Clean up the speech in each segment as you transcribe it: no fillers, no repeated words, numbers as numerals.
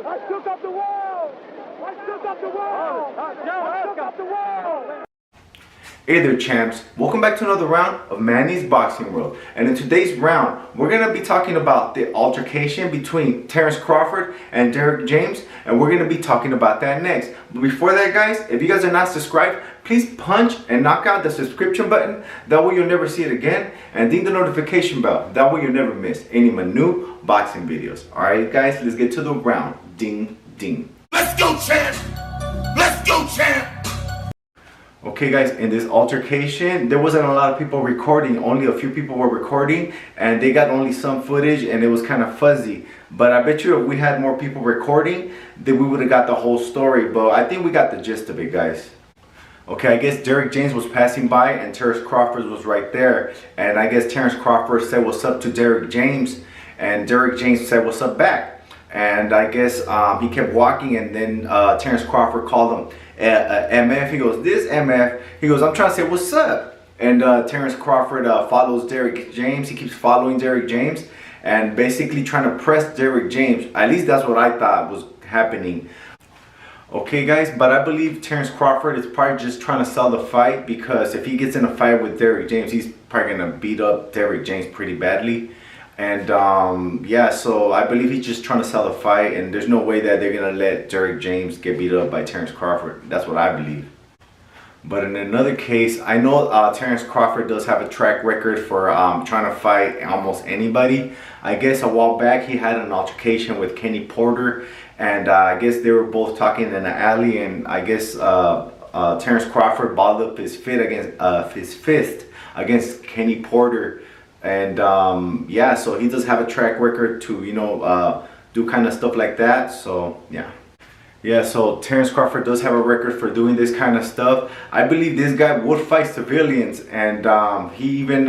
I shook up the world! I shook up the world! I shook up the world! Hey there champs, welcome back to another round of Manny's Boxing World. And in today's round, we're going to be talking about the altercation between Terence Crawford and Derick James, and we're going to be talking about that next. But before that guys, if you guys are not subscribed, please punch and knock out the subscription button, that way you'll never see it again, and ding the notification bell, that way you'll never miss any of my new boxing videos. Alright guys, let's get to the round. Ding, ding. Let's go champ! Let's go champ! Okay guys, in this altercation, there wasn't a lot of people recording, only a few people were recording, and they got only some footage and it was kind of fuzzy. But I bet you if we had more people recording, then we would have got the whole story, but I think we got the gist of it guys. Okay, I guess Derick James was passing by and Terence Crawford was right there, and I guess Terence Crawford said what's up to Derick James, and Derick James said what's up back. And I guess he kept walking, and then Terence Crawford called him MF. He goes, this MF. He goes, I'm trying to say what's up. And Terence Crawford follows Derick James. He keeps following Derick James and basically trying to press Derick James. At least that's what I thought was happening. Okay guys, but I believe Terence Crawford is probably just trying to sell the fight, because if he gets in a fight with Derick James, he's probably going to beat up Derick James pretty badly. And yeah, so I believe he's just trying to sell the fight, and there's no way that they're going to let Derick James get beat up by Terence Crawford. That's what I believe. But in another case, I know Terence Crawford does have a track record for trying to fight almost anybody. I guess a while back he had an altercation with Kenny Porter, and I guess they were both talking in an alley, and I guess Terence Crawford balled up his fist against Kenny Porter. And yeah, so he does have a track record to, you know, do kind of stuff like that. So yeah, so Terence Crawford does have a record for doing this kind of stuff. I believe this guy would fight civilians, and he even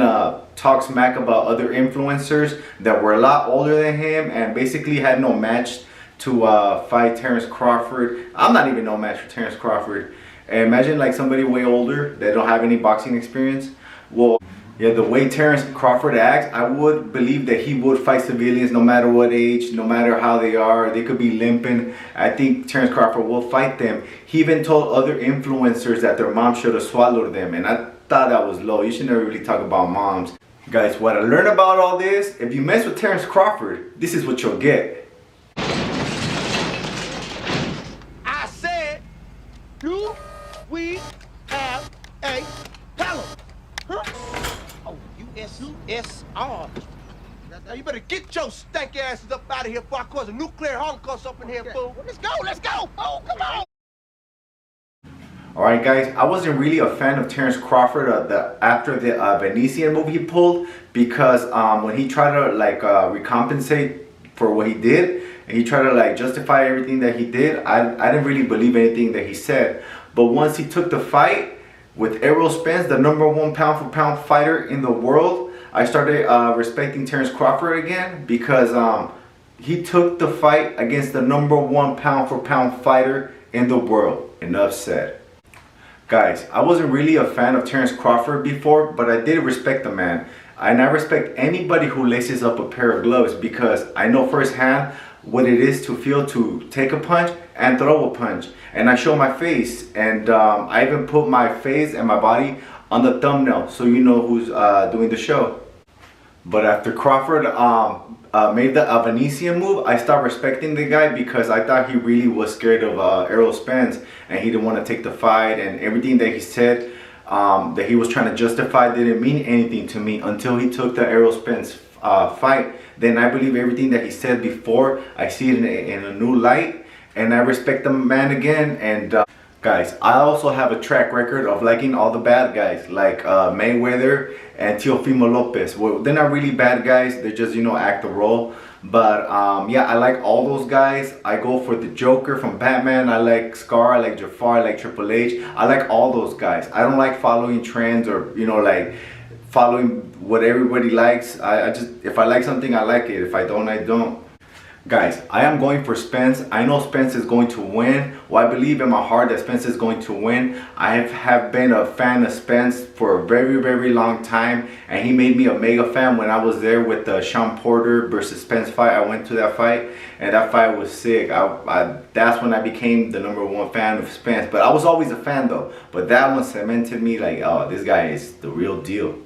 talks smack about other influencers that were a lot older than him and basically had no match to fight Terence Crawford. I'm not even no match for Terence Crawford. And imagine like somebody way older that don't have any boxing experience. Well, yeah, the way Terence Crawford acts, I would believe that he would fight civilians no matter what age, no matter how they are. They could be limping. I think Terence Crawford will fight them. He even told other influencers that their mom should have swallowed them, and I thought that was low. You should never really talk about moms. Guys, what I learned about all this, if you mess with Terence Crawford, this is what you'll get. I said, do we have a problem? Huh? Oh, USSR. Now you better get your stank asses up out of here before I cause a nuclear holocaust up in here, fool. Let's go, fool, come on. Alright guys, I wasn't really a fan of Terence Crawford after the Venetian movie he pulled, because when he tried to like recompensate for what he did, and he tried to like justify everything that he did, I didn't really believe anything that he said. But once he took the fight with Errol Spence, the #1 pound for pound fighter in the world, I started respecting Terence Crawford again, because he took the fight against the #1 pound for pound fighter in the world. Enough said. Guys, I wasn't really a fan of Terence Crawford before, but I did respect the man. And I respect anybody who laces up a pair of gloves, because I know firsthand what it is to feel to take a punch and throw a punch. And I show my face, and I even put my face and my body on the thumbnail so you know who's doing the show. But after Crawford made the Venetian move, I stopped respecting the guy, because I thought he really was scared of Errol Spence, and he didn't want to take the fight, and everything that he said that he was trying to justify didn't mean anything to me until he took the Errol Spence fight. Then I believe everything that he said before. I see it in a new light, and I respect the man again. And guys, I also have a track record of liking all the bad guys, like Mayweather and Teofimo Lopez. Well, they're not really bad guys, they just, you know, act the role. But yeah, I like all those guys. I go for the Joker from Batman. I like Scar, I like Jafar, I like Triple H. I like all those guys. I don't like following trends, or, you know, like following what everybody likes. I just, if I like something, I like it. If I don't, I don't. Guys, I am going for Spence. I know Spence is going to win. Well, I believe in my heart that Spence is going to win. I have been a fan of Spence for a very, very long time. And he made me a mega fan when I was there with the Sean Porter versus Spence fight. I went to that fight and that fight was sick. That's when I became the #1 fan of Spence. But I was always a fan though. But that one cemented me like, oh, this guy is the real deal.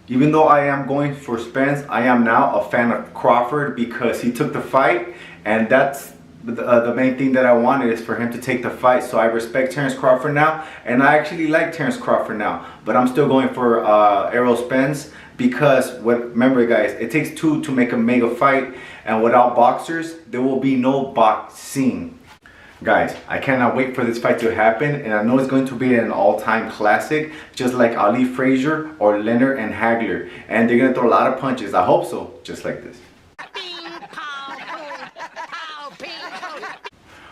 Even though I am going for Spence, I am now a fan of Crawford because he took the fight, and that's the main thing that I wanted is for him to take the fight. So I respect Terence Crawford now, and I actually like Terence Crawford now, but I'm still going for Errol Spence because remember guys, it takes two to make a mega fight, and without boxers, there will be no boxing. Guys, I cannot wait for this fight to happen, and I know it's going to be an all-time classic, just like Ali Frazier or Leonard and Hagler. And they're going to throw a lot of punches. I hope so, just like this.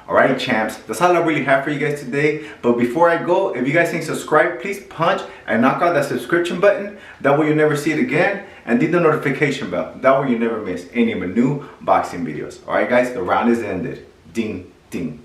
Alright champs, that's all I really have for you guys today. But before I go, if you guys ain't subscribed, please punch and knock out that subscription button. That way you'll never see it again. And hit the notification bell. That way you never miss any of my new boxing videos. Alright guys, the round is ended. Ding, ding.